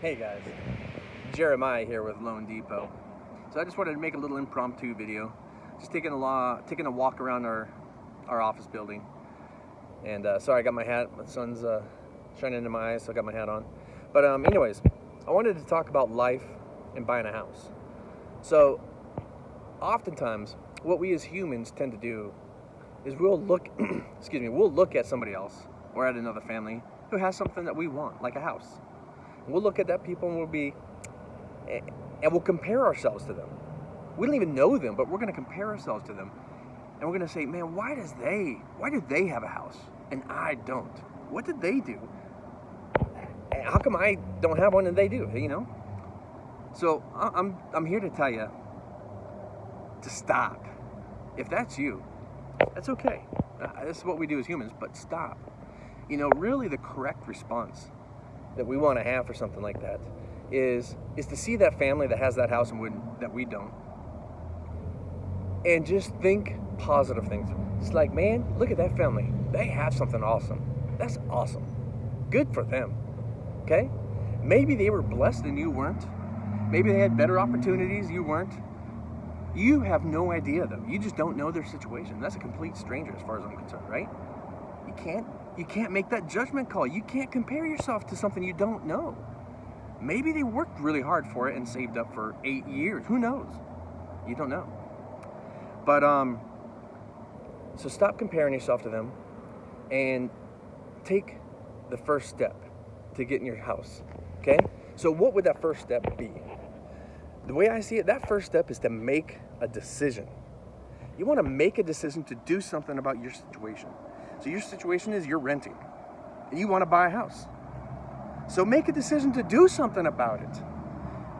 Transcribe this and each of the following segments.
Hey guys, Jeremiah here with Loan Depot. So I just wanted to make a little impromptu video, just taking a walk around our office building. And sorry, I got my hat. My sun's shining into my eyes, so I got my hat on. But anyways, I wanted to talk about life and buying a house. So oftentimes, what we as humans tend to do is we'll look, we'll look at somebody else or at another family who has something that we want, like a house. We'll look at that people and we'll compare ourselves to them. We don't even know them, but we're going to compare ourselves to them. And we're going to say, man, why do they have a house and I don't? What did they do? How come I don't have one and they do, you know? So I'm here to tell you to stop. If that's you, that's okay. This is what we do as humans, but stop. You know, really the correct response that we want to have for something like that is to see that family that has that house and that we don't, and just think positive things. It's like, man, look at that family. They have something awesome. That's awesome. Good for them. Okay? Maybe they were blessed and you weren't. Maybe they had better opportunities, you weren't. You have no idea though. You just don't know their situation. That's a complete stranger as far as I'm concerned, right? You can't make that judgment call. You can't compare yourself to something you don't know. Maybe they worked really hard for it and saved up for 8 years. Who knows? You don't know. But so stop comparing yourself to them and take the first step to get in your house. Okay? So what would that first step be? The way I see it, that first step is to make a decision. You want to make a decision to do something about your situation. So your situation is you're renting and you want to buy a house. So make a decision to do something about it.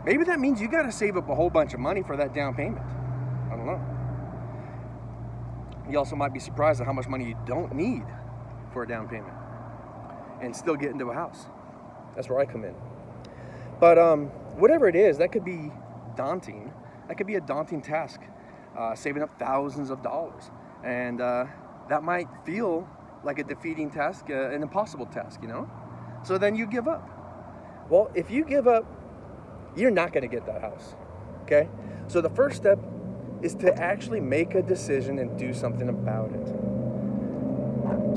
Maybe that means you got to save up a whole bunch of money for that down payment. I don't know. You also might be surprised at how much money you don't need for a down payment and still get into a house. That's where I come in. But whatever it is, that could be daunting. That could be a daunting task, saving up thousands of dollars. And that might feel like a defeating task, an impossible task, you know? So then you give up. Well, if you give up, you're not going to get that house, okay? So the first step is to actually make a decision and do something about it.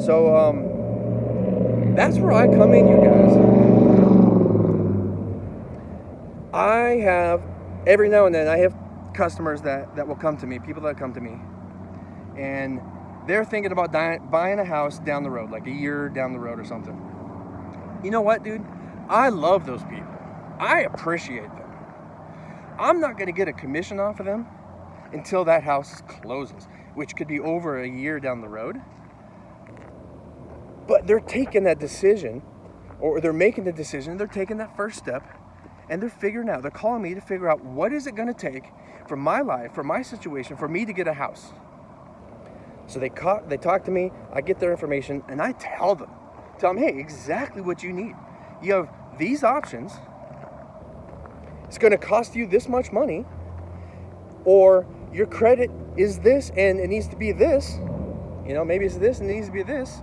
So that's where I come in, you guys. I have, every now and then, I have customers that will come to me, people that come to me, and they're thinking about buying a house down the road, like a year down the road or something. You know what, dude? I love those people. I appreciate them. I'm not going to get a commission off of them until that house closes, which could be over a year down the road. But they're taking that decision, or they're making the decision, they're taking that first step, and they're figuring out, they're calling me to figure out what is it going to take for my life, for my situation, for me to get a house. So they talk to me, I get their information, and I tell them, hey, exactly what you need. You have these options. It's going to cost you this much money, or your credit is this and it needs to be this. You know, maybe it's this and it needs to be this.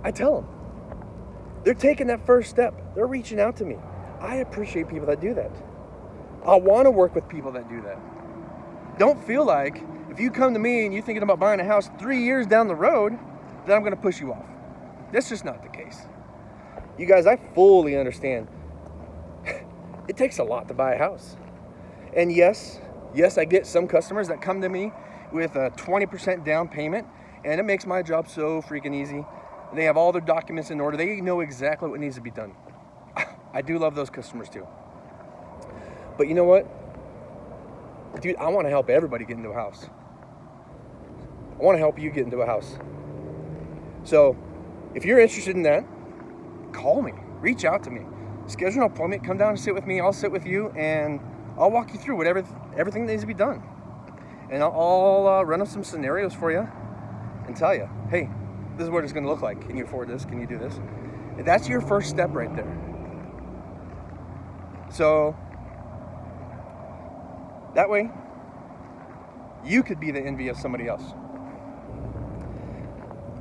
I tell them. They're taking that first step. They're reaching out to me. I appreciate people that do that. I want to work with people that do that. Don't feel like if you come to me and you're thinking about buying a house 3 years down the road, then I'm going to push you off. That's just not the case. You guys, I fully understand. It takes a lot to buy a house. And yes, I get some customers that come to me with a 20% down payment, and it makes my job so freaking easy. They have all their documents in order. They know exactly what needs to be done. I do love those customers too. But you know what? Dude, I want to help everybody get into a house. I want to help you get into a house. So, if you're interested in that, call me. Reach out to me. Schedule an appointment. Come down and sit with me. I'll sit with you, and I'll walk you through everything that needs to be done. And I'll run up some scenarios for you and tell you, hey, this is what it's going to look like. Can you afford this? Can you do this? And that's your first step right there. So, that way, you could be the envy of somebody else.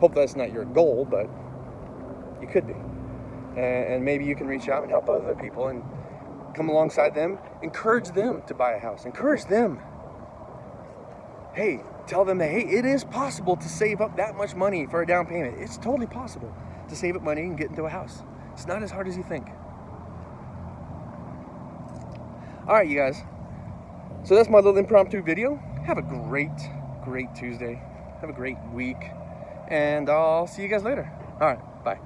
Hope that's not your goal, but you could be. and maybe you can reach out and help other people and come alongside them, encourage them to buy a house, encourage them. Hey, tell them that, hey, it is possible to save up that much money for a down payment. It's totally possible to save up money and get into a house. It's not as hard as you think. All right, you guys. So that's my little impromptu video. Have a great Tuesday. Have a great week. And I'll see you guys later. All right, bye.